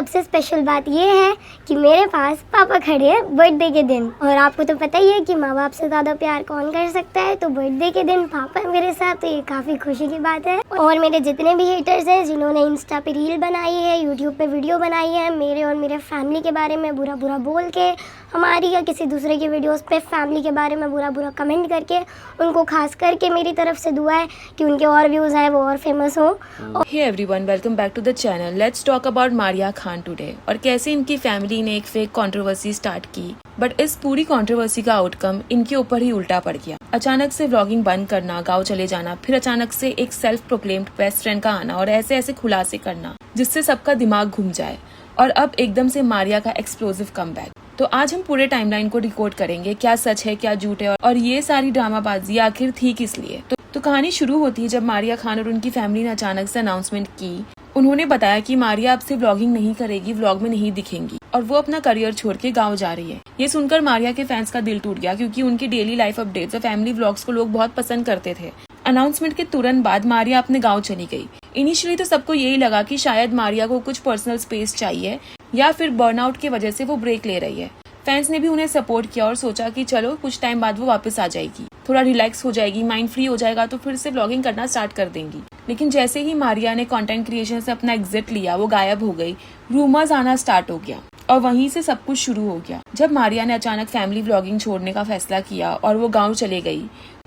सबसे स्पेशल बात ये है कि मेरे पास पापा खड़े हैं बर्थडे के दिन। और आपको तो पता ही है कि माँ बाप से ज़्यादा प्यार कौन कर सकता है, तो बर्थडे के दिन पापा मेरे साथ, तो ये काफ़ी खुशी की बात है। और मेरे जितने भी हेटर्स हैं जिन्होंने इंस्टा पे रील बनाई है, यूट्यूब पे वीडियो बनाई है, मेरे और मेरे फैमिली के बारे में बुरा बुरा बोल के, हमारी या किसी दूसरे की वीडियोस पे फैमिली के बारे में बुरा बुरा कमेंट करके, उनको खास करके मेरी तरफ से दुआ है कि उनके और व्यूज़ आए, वो और फेमस हो। Hey everyone, welcome back to the channel. Let's talk about Maria Khan today और कैसे इनकी फैमिली ने एक फेक कंट्रोवर्सी स्टार्ट की, बट इस पूरी कंट्रोवर्सी का आउटकम इनके ऊपर ही उल्टा पड़ गया। अचानक से व्लॉगिंग बंद करना, गांव चले जाना, फिर अचानक से एक सेल्फ प्रोक्लेम्ड बेस्ट फ्रेंड का आना और ऐसे ऐसे खुलासे करना जिससे सबका दिमाग घूम जाए, और अब एकदम से मारिया का एक्सप्लोसिव कमबैक। तो आज हम पूरे टाइमलाइन को डिकोड करेंगे, क्या सच है क्या झूठ है और ये सारी ड्रामाबाजी आखिर थी किस लिए। तो कहानी शुरू होती है जब मारिया खान और उनकी फैमिली ने अचानक से अनाउंसमेंट की। उन्होंने बताया कि मारिया अब से व्लॉगिंग नहीं करेगी, व्लॉग में नहीं दिखेंगी और वो अपना करियर छोड़ के गाँव जा रही है। ये सुनकर मारिया के फैंस का दिल टूट गया, क्योंकि उनकी डेली लाइफ अपडेट्स और फैमिली व्लॉग्स को लोग बहुत पसंद करते थे। अनाउंसमेंट के तुरंत बाद मारिया अपने गाँव चली गई। इनिशियली तो सबको यही लगा कि शायद मारिया को कुछ पर्सनल स्पेस चाहिए या फिर बर्नआउट की वजह से वो ब्रेक ले रही है। फैंस ने भी उन्हें सपोर्ट किया और सोचा कि चलो कुछ टाइम बाद वो वापस आ जाएगी, थोड़ा रिलैक्स हो जाएगी, माइंड फ्री हो जाएगा तो फिर से व्लॉगिंग करना स्टार्ट कर देंगी। लेकिन जैसे ही मारिया ने कंटेंट क्रिएशन से अपना एग्जिट लिया, वो गायब हो गई। रूमर्स आना स्टार्ट हो गया और वहीं से सब कुछ शुरू हो गया। जब मारिया ने अचानक फैमिली व्लॉगिंग छोड़ने का फैसला किया और वो गाँव चले गई,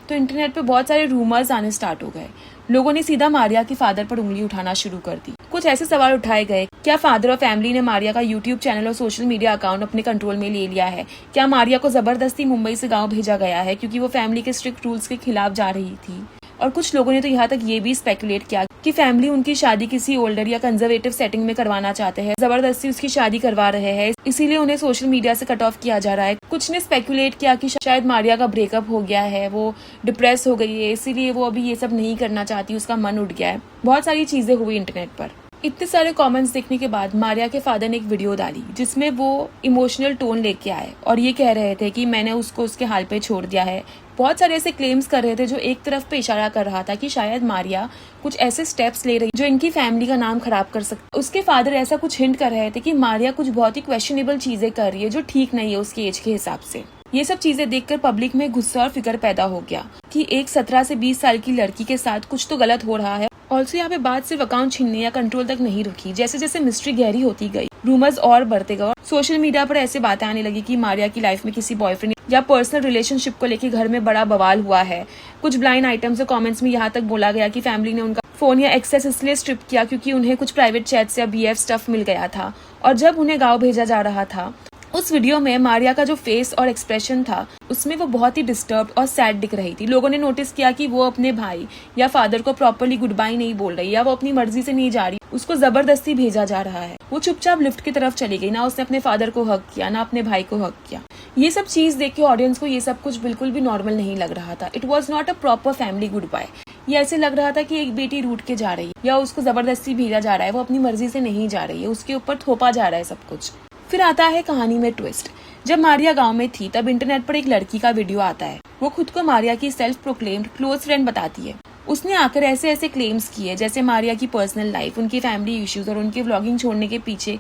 तो इंटरनेट पे बहुत सारे रूमर्स आने स्टार्ट हो गए। लोगों ने सीधा मारिया के फादर पर उंगली उठाना शुरू कर दी। कुछ ऐसे सवाल उठाए गए, क्या फादर और फैमिली ने मारिया का यूट्यूब चैनल और सोशल मीडिया अकाउंट अपने कंट्रोल में ले लिया है? क्या मारिया को जबरदस्ती मुंबई से गांव भेजा गया है क्योंकि वो फैमिली के स्ट्रिक्ट रूल्स के खिलाफ जा रही थी? और कुछ लोगों ने तो यहाँ तक ये भी स्पेकुलेट किया कि फैमिली उनकी शादी किसी ओल्डर या कंजर्वेटिव सेटिंग में करवाना चाहते हैं, जबरदस्ती उसकी शादी करवा रहे हैं, इसीलिए उन्हें सोशल मीडिया से कट ऑफ किया जा रहा है। कुछ ने स्पेकुलेट किया कि शायद मारिया का ब्रेकअप हो गया है, वो डिप्रेस हो गई है, इसीलिए वो अभी ये सब नहीं करना चाहती, उसका मन उठ गया है। बहुत सारी चीजें हुई इंटरनेट पर। इतने सारे कमेंट्स देखने के बाद मारिया के फादर ने एक वीडियो डाली जिसमें वो इमोशनल टोन लेके आए और ये कह रहे थे कि मैंने उसको उसके हाल पे छोड़ दिया है। बहुत सारे ऐसे क्लेम्स कर रहे थे जो एक तरफ पे इशारा कर रहा था कि शायद मारिया कुछ ऐसे स्टेप्स ले रही जो इनकी फैमिली का नाम खराब कर सकते। उसके फादर ऐसा कुछ हिंट कर रहे थे कि मारिया कुछ बहुत ही क्वेश्चनेबल चीजें कर रही है जो ठीक नहीं है उसकी एज के हिसाब से। ये सब चीजें देखकर पब्लिक में गुस्सा और फिक्र पैदा हो गया कि एक 17 से 20 साल की लड़की के साथ कुछ तो गलत हो रहा है। ऑल्सो यहाँ पे बात सिर्फ अकाउंट छीनने या कंट्रोल तक नहीं रुकी। जैसे जैसे मिस्ट्री गहरी होती गई, रूमर्स और बढ़ते गए। सोशल मीडिया पर ऐसे बातें आने लगी कि मारिया की लाइफ में किसी बॉयफ्रेंड या पर्सनल रिलेशनशिप को लेकर घर में बड़ा बवाल हुआ है। कुछ ब्लाइंड आइटम्स और कमेंट्स में यहाँ तक बोला गया कि फैमिली ने उनका फोन या एक्सेस इसलिए स्ट्रिप किया क्योंकि उन्हें कुछ प्राइवेट चैट्स या BF स्टफ मिल गया था। और जब उन्हें गाँव भेजा जा रहा था, उस वीडियो में मारिया का जो फेस और एक्सप्रेशन था उसमें वो बहुत ही डिस्टर्ब और सैड दिख रही थी। लोगों ने नोटिस किया कि वो अपने भाई या फादर को प्रॉपर्ली गुड बाय नहीं बोल रही, या वो अपनी मर्जी से नहीं जा रही, उसको जबरदस्ती भेजा जा रहा है। वो चुपचाप लिफ्ट की तरफ चली गई, ना उसने अपने फादर को हक किया ना अपने भाई को हक किया। ये सब चीज देख के ऑडियंस को ये सब कुछ बिल्कुल भी नॉर्मल नहीं लग रहा था। It was not a proper family goodbye. ये ऐसे लग रहा था कि एक बेटी रूठ के जा रही है या उसको जबरदस्ती भेजा जा रहा है, वो अपनी मर्जी से नहीं जा रही है, उसके ऊपर थोपा जा रहा है सब कुछ। फिर आता है कहानी में ट्विस्ट। जब मारिया गांव में थी तब इंटरनेट पर एक लड़की का वीडियो आता है। वो खुद को मारिया की सेल्फ प्रोक्लेम्ड क्लोज फ्रेंड बताती है। उसने आकर ऐसे ऐसे क्लेम्स किए जैसे मारिया की पर्सनल लाइफ, उनकी फैमिली इश्यूज और उनके व्लॉगिंग छोड़ने के पीछे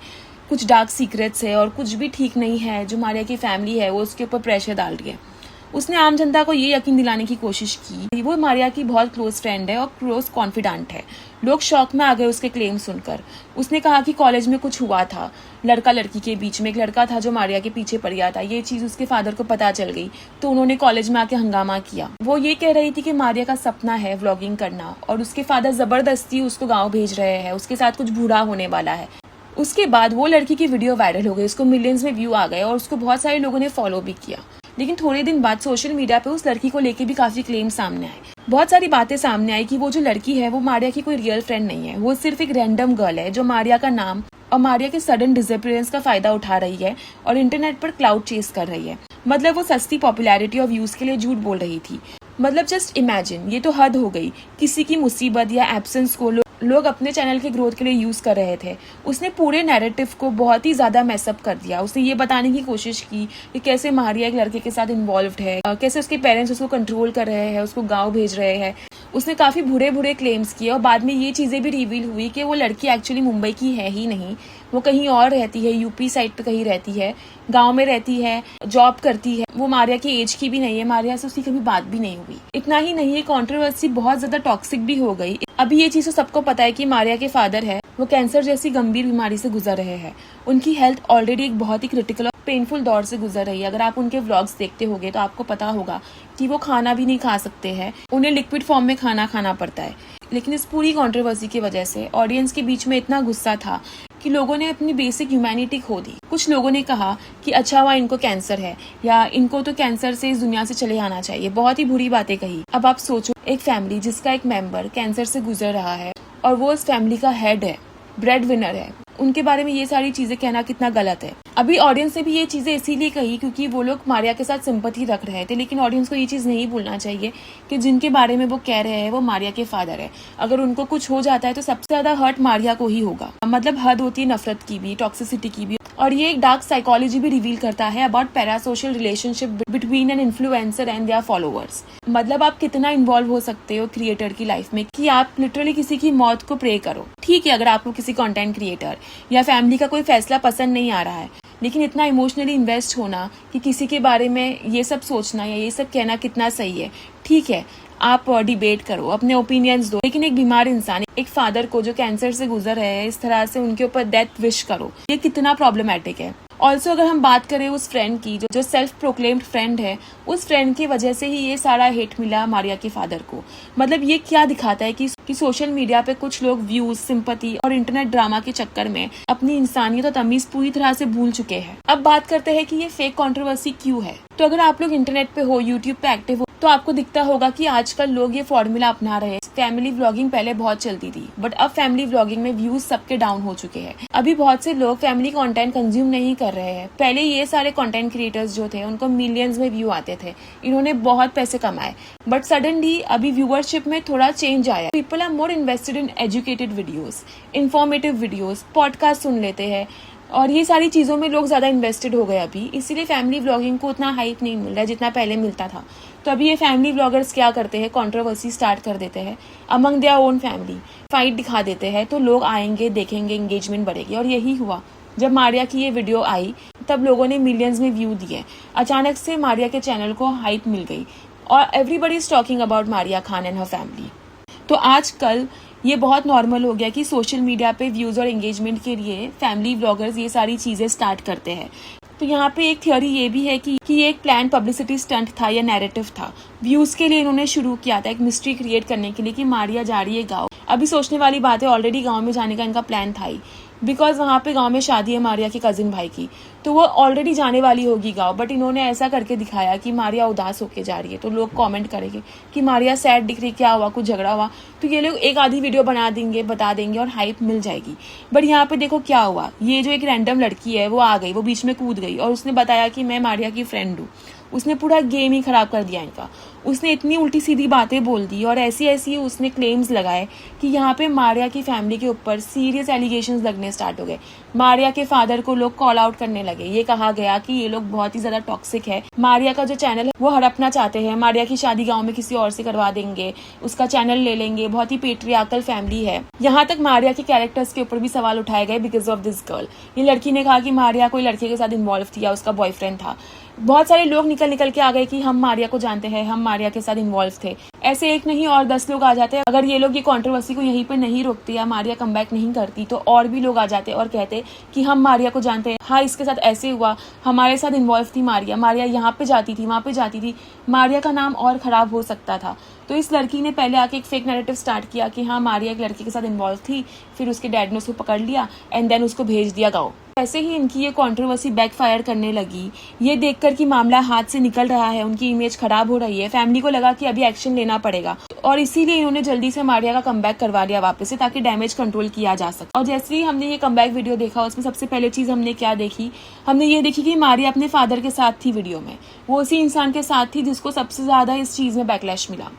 कुछ डार्क सीक्रेट्स है और कुछ भी ठीक नहीं है। जो मारिया की फैमिली है वो उसके ऊपर प्रेशर डाल रही है। उसने आम जनता को ये यकीन दिलाने की कोशिश की वो मारिया की बहुत क्लोज फ्रेंड है और क्लोज कॉन्फिडेंट है। लोग शॉक में आ गए उसके क्लेम सुनकर। उसने कहा कि कॉलेज में कुछ हुआ था, लड़का लड़की के बीच में, एक लड़का था जो मारिया के पीछे पड़ गया था। ये चीज उसके फादर को पता चल गई तो उन्होंने कॉलेज में आके हंगामा किया। वो ये कह रही थी कि मारिया का सपना है व्लॉगिंग करना और उसके फादर जबरदस्ती उसको गाँव भेज रहे हैं, उसके साथ कुछ बुरा होने वाला है। उसके बाद वो लड़की की वीडियो वायरल हो गई, उसको मिलियंस में व्यू आ गए और उसको बहुत सारे लोगों ने फॉलो भी किया। लेकिन थोड़े दिन बाद सोशल मीडिया पे उस लड़की को लेके भी काफी क्लेम सामने आए। बहुत सारी बातें सामने आई कि वो जो लड़की है वो मारिया की कोई रियल फ्रेंड नहीं है, वो सिर्फ एक रैंडम गर्ल है जो मारिया का नाम और मारिया के सडन डिसअपीयरेंस का फायदा उठा रही है और इंटरनेट पर क्लाउड चेस कर रही है। मतलब वो सस्ती पॉपुलैरिटी और व्यूज के लिए झूठ बोल रही थी। मतलब जस्ट इमेजिन, ये तो हद हो गई। किसी की मुसीबत या एब्सेंस को लोग अपने चैनल के ग्रोथ के लिए यूज कर रहे थे। उसने पूरे नैरेटिव को बहुत ही ज्यादा मैसअप कर दिया। उसने ये बताने की कोशिश की कि कैसे मारिया एक लड़के के साथ इन्वॉल्व्ड है, कैसे उसके पेरेंट्स उसको कंट्रोल कर रहे हैं, उसको गाँव भेज रहे हैं। उसने काफी बुरे बुरे क्लेम्स किए और बाद में ये चीजें भी रिवील हुई कि वो लड़की एक्चुअली मुंबई की है ही नहीं, वो कहीं और रहती है, यूपी साइड पे कहीं रहती है, गांव में रहती है, जॉब करती है। वो मारिया की एज की भी नहीं है, मारिया से उसकी कभी बात भी नहीं हुई। इतना ही नहीं, ये कंट्रोवर्सी बहुत ज्यादा टॉक्सिक भी हो गई। अभी ये चीज तो सबको पता है कि मारिया के फादर है वो कैंसर जैसी गंभीर बीमारी से गुजर रहे हैं। उनकी हेल्थ ऑलरेडी एक बहुत ही क्रिटिकल और पेनफुल दौर से गुजर रही है। अगर आप उनके व्लॉग्स देखते होंगे तो आपको पता होगा कि वो खाना भी नहीं खा सकते हैं, उन्हें लिक्विड फॉर्म में खाना खाना पड़ता है। लेकिन इस पूरी कंट्रोवर्सी की वजह से ऑडियंस के बीच में इतना गुस्सा था कि लोगों ने अपनी बेसिक ह्यूमैनिटी खो दी। कुछ लोगों ने कहा कि अच्छा हुआ इनको कैंसर है, या इनको तो कैंसर से इस दुनिया से चले आना चाहिए। बहुत ही बुरी बातें कही। अब आप सोचो, एक फैमिली जिसका एक मेंबर कैंसर से गुजर रहा है और वो इस फैमिली का हेड है, ब्रेड विनर है, उनके बारे में ये सारी चीजें कहना कितना गलत है। अभी ऑडियंस ने भी ये चीजें इसीलिए कही क्योंकि वो लोग मारिया के साथ सिंपैथी रख रहे थे। लेकिन ऑडियंस को ये चीज नहीं भूलना चाहिए कि जिनके बारे में वो कह रहे हैं वो मारिया के फादर है। अगर उनको कुछ हो जाता है तो सबसे ज्यादा हर्ट मारिया को ही होगा। मतलब हद होती है नफरत की भी, टॉक्सिसिटी की भी। और ये एक डार्क साइकोलॉजी भी रिवील करता है about parasocial relationship between an influencer and their followers. मतलब आप कितना इन्वॉल्व हो सकते हो क्रिएटर की लाइफ में कि आप लिटरली किसी की मौत को प्रे करो। ठीक है, अगर आपको किसी कंटेंट क्रिएटर या फैमिली का कोई फैसला पसंद नहीं आ रहा है, लेकिन इतना इमोशनली इन्वेस्ट होना कि किसी के बारे में ये सब सोचना या ये सब कहना कितना सही है। ठीक है, आप डिबेट करो, अपने ओपिनियंस दो, लेकिन एक बीमार इंसान, एक फादर को जो कैंसर से गुजर रहे हैं, इस तरह से उनके ऊपर डेथ विश करो, ये कितना प्रॉब्लमेटिक है। ऑल्सो अगर हम बात करें उस फ्रेंड की जो सेल्फ प्रोक्लेम्ड फ्रेंड है, उस फ्रेंड की वजह से ही ये सारा हेट मिला मारिया के फादर को। मतलब ये क्या दिखाता है कि सोशल मीडिया पे कुछ लोग व्यूज, सिंपैथी और इंटरनेट ड्रामा के चक्कर में अपनी इंसानियत और तमीज पूरी तरह से भूल चुके हैं। अब बात करते हैं कि ये फेक कंट्रोवर्सी क्यों है। तो अगर आप लोग इंटरनेट पे हो, यूट्यूब पे एक्टिव हो, तो आपको दिखता होगा कि आजकल लोग ये फॉर्मूला अपना रहे हैं। फैमिली व्लॉगिंग पहले बहुत चलती थी, बट अब फैमिली व्लॉगिंग में व्यूज सबके डाउन हो चुके हैं। अभी बहुत से लोग फैमिली कंटेंट कंज्यूम नहीं कर रहे हैं। पहले ये सारे कंटेंट क्रिएटर्स जो थे उनको मिलियंस में व्यू आते थे, इन्होंने बहुत पैसे कमाए, बट सडनली अभी व्यूअरशिप में थोड़ा चेंज आया। People are more invested in educated videos, informative videos, podcast सुन लेते हैं और ये सारी चीजों में लोग ज्यादा इन्वेस्टेड हो गए अभी। इसीलिए फैमिली व्लॉगिंग को उतना हाइप नहीं मिल रहा है जितना पहले मिलता था। तो अभी ये फैमिली व्लॉगर्स क्या करते हैं, कंट्रोवर्सी स्टार्ट कर देते हैं among their own family, fight दिखा देते हैं, तो लोग आएंगे, देखेंगे, एंगेजमेंट बढ़ेगी। और यही हुआ। जब मारिया की ये वीडियो आई तब लोगों ने मिलियंस में व्यू दिए। अचानक से मारिया के चैनल को हाइप मिल गई और everybody is talking about Maria Khan and her family. तो आजकल ये बहुत नॉर्मल हो गया कि सोशल मीडिया पे व्यूज और एंगेजमेंट के लिए फैमिली व्लॉगर्स ये सारी चीजें स्टार्ट करते हैं। तो यहाँ पे एक थ्योरी ये भी है कि ये एक प्लान पब्लिसिटी स्टंट था या नैरेटिव था। व्यूज के लिए इन्होंने शुरू किया था, एक मिस्ट्री क्रिएट करने के लिए कि मारिया जा रही है गाँव। अभी सोचने वाली बात है, ऑलरेडी गाँव में जाने का इनका प्लान था ही, बिकॉज वहाँ पे गांव में शादी है मारिया के कजिन भाई की, तो वो ऑलरेडी जाने वाली होगी गांव। बट इन्होंने ऐसा करके दिखाया कि मारिया उदास होके जा रही है, तो लोग कमेंट करेंगे कि मारिया सैड दिख रही, क्या हुआ, कुछ झगड़ा हुआ। तो ये लोग एक आधी वीडियो बना देंगे, बता देंगे और हाइप मिल जाएगी। बट यहाँ पे देखो क्या हुआ, ये जो एक रैंडम लड़की है वो आ गई, वो बीच में कूद गई और उसने बताया कि मैं मारिया की फ्रेंड हूँ। उसने पूरा गेम ही खराब कर दिया इनका। उसने इतनी उल्टी सीधी बातें बोल दी और ऐसी ऐसी उसने क्लेम्स लगाए कि यहाँ पे मारिया की फैमिली के ऊपर सीरियस एलिगेशंस लगने स्टार्ट हो गए। मारिया के फादर को लोग कॉल आउट करने लगे। ये कहा गया कि ये लोग बहुत ही ज्यादा टॉक्सिक है, मारिया का जो चैनल है वो हड़पना चाहते हैं, मारिया की शादी गाँव में किसी और से करवा देंगे, उसका चैनल ले लेंगे, बहुत ही पेट्रियार्कल फैमिली है। यहाँ तक मारिया के कैरेक्टर्स के ऊपर भी सवाल उठाए गए बिकॉज ऑफ दिस गर्ल। ये लड़की ने कहा कि मारिया कोई लड़के के साथ इन्वॉल्व थी या उसका बॉयफ्रेंड था। बहुत सारे लोग निकल के आ गए कि हम मारिया को जानते हैं, हम मारिया के साथ इन्वॉल्व थे। ऐसे एक नहीं और 10 लोग आ जाते हैं। अगर ये लोग ये कंट्रोवर्सी को यहीं पे नहीं रोकते या मारिया कमबैक नहीं करती तो और भी लोग आ जाते और कहते कि हम मारिया को जानते हैं, हाँ इसके साथ ऐसे हुआ, हमारे साथ इन्वॉल्व थी मारिया, मारिया यहाँ पे जाती थी, वहाँ पे जाती थी, मारिया का नाम और खराब हो सकता था। तो इस लड़की ने पहले आके एक फेक नैरेटिव स्टार्ट किया कि हाँ मारिया एक लड़के के साथ इन्वॉल्व थी, फिर उसके डैड ने उसको पकड़ लिया एंड देन उसको भेज दिया गाँव। ऐसे ही इनकी ये कंट्रोवर्सी बैकफायर करने लगी। ये देखकर कि मामला हाथ से निकल रहा है, उनकी इमेज खराब हो रही है, फैमिली को लगा कि अभी एक्शन लेना पड़ेगा और इसीलिए इन्होंने जल्दी से मारिया का कमबैक करवा लिया वापस से, ताकि डैमेज कंट्रोल किया जा सके। और जैसे ही हमने ये कमबैक वीडियो देखा, उसमें सबसे पहले चीज हमने क्या देखी, हमने ये देखी कि मारिया अपने फादर के साथ थी वीडियो में, वो उसी इंसान के साथ थी जिसको सबसे ज्यादा इस चीज में बैकलैश मिला।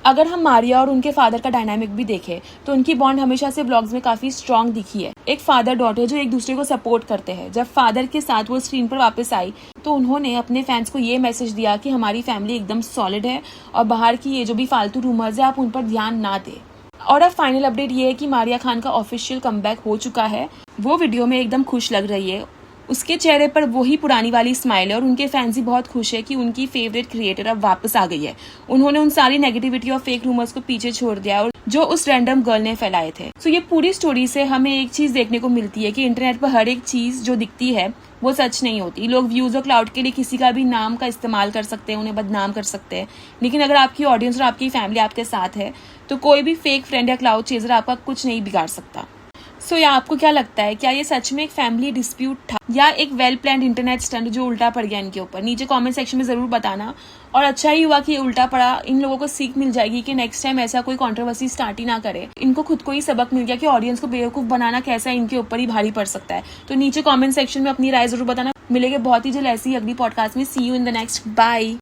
अगर हम मारिया और उनके फादर का डायनामिक भी देखें तो उनकी बॉन्ड हमेशा से ब्लॉग्स में काफी स्ट्रांग दिखी है। एक फादर डॉटर जो एक दूसरे को सपोर्ट करते हैं। जब फादर के साथ वो स्क्रीन पर वापस आई तो उन्होंने अपने फैंस को ये मैसेज दिया कि हमारी फैमिली एकदम सॉलिड है और बाहर की ये जो भी फालतू रूमर्स है आप उन पर ध्यान ना दें। और अब फाइनल अपडेट ये है कि मारिया खान का ऑफिशियल कमबैक हो चुका है वो वीडियो में एकदम खुश लग रही है। उसके चेहरे पर वही पुरानी वाली स्माइल है और उनके फैंस भी बहुत खुश है कि उनकी फेवरेट क्रिएटर अब वापस आ गई है। उन्होंने उन सारी नेगेटिविटी और फेक रूमर्स को पीछे छोड़ दिया और जो उस रैंडम गर्ल ने फैलाए थे। सो ये पूरी स्टोरी से हमें एक चीज देखने को मिलती है कि इंटरनेट पर हर एक चीज जो दिखती है वो सच नहीं होती। लोग व्यूज और क्लाउड के लिए किसी का भी नाम का इस्तेमाल कर सकते हैं, उन्हें बदनाम कर सकते हैं, लेकिन अगर आपकी ऑडियंस और आपकी फैमिली आपके साथ है तो कोई भी फेक फ्रेंड या क्लाउड चेजर आपका कुछ नहीं बिगाड़ सकता। सो या आपको क्या लगता है, क्या ये सच में एक फैमिली डिस्प्यूट था या एक वेल प्लान्ड इंटरनेट स्टंट जो उल्टा पड़ गया इनके ऊपर? नीचे कमेंट सेक्शन में जरूर बताना। और अच्छा ही हुआ कि ये उल्टा पड़ा, इन लोगों को सीख मिल जाएगी कि नेक्स्ट टाइम ऐसा कोई कंट्रोवर्सी स्टार्ट ही ना करे। इनको खुद को ही सबक मिल गया कि ऑडियंस को बेवकूफ बनाना कैसा इनके ऊपर ही भारी पड़ सकता है। तो नीचे कमेंट सेक्शन में अपनी राय जरूर बताना। मिलेंगे बहुत ही जल्द ऐसी अगली पॉडकास्ट में। See you in the next. Bye.